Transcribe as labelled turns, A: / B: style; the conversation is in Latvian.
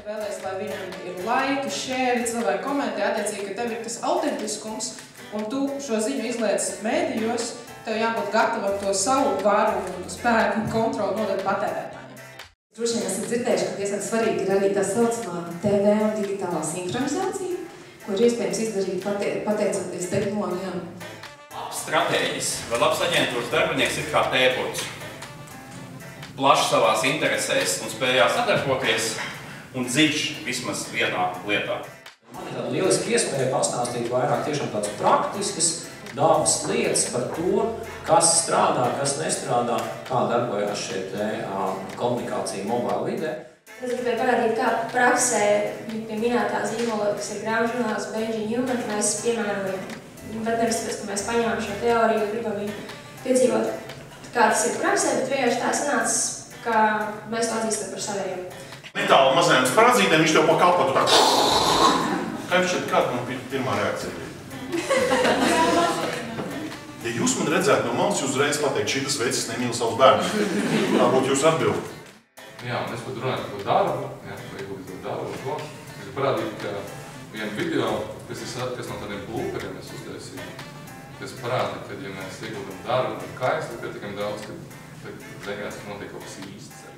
A: Vēlies, lai viņam ir laiki, šēri, cilvēki komentē, attiecīgi, ka tev ir tas autentiskums, un tu šo ziņu izliec mēdījos, tev jābūt gatavam to savu varu un spēku un kontroli nodot patērētājiem.
B: Droši vien esat dzirdējuši, ka diezgan svarīgi ir arī tā saucamā TV un digitālā sinhronizācija, ko ir iespējams izdarīt pateicoties tehnoloģijām.
C: Labs stratēģis vai labs aģentūras darbinieks ir kā tēpots. Plašs savās interesēs un spējā sadarboties un dziļš vismaz vienā lietā.
D: Man ir tāda lieliski iespēja pastāstīt vairāk tiešām tādas praktiskas, dabas lietas par to, kas strādā, kas nestrādā, kā darbojās šie komunikācija mobila vidē.
E: Es gribēju parādīt, kā praksē pie minētā zīmola, kas ir grāmatu žurnāls Benji Newman, mēs piemērojam. Bet nevis tāpēc, ka mēs paņēmām šo teoriju, gribam viņu piedzīvot, kā tas ir praksē, bet vienkārši tā sanāca, ka mēs to atzīstam par savējiem.
F: Netālu mazajām sprādzītēm viņš tev pakalpo tu tā. Kā jums šeit kāda man pirmā reakcija bija? Ja jūs man redzētu no malas, jūs uzreiz pateikt, šitas vecis nemīl savus bērnus. Tā būtu jūs atbildi.
G: Jā, un es pat runāju par darbu, vai ieguldīt darbu to. Es gribu parādīt, ka vienu video, kas no tādiem blūperiem es uztaisīju, kas parāda, ka, ja mēs ieguldam darbu un kaistu pietiekami daudz, tad beigās notiek kaut kas īsts.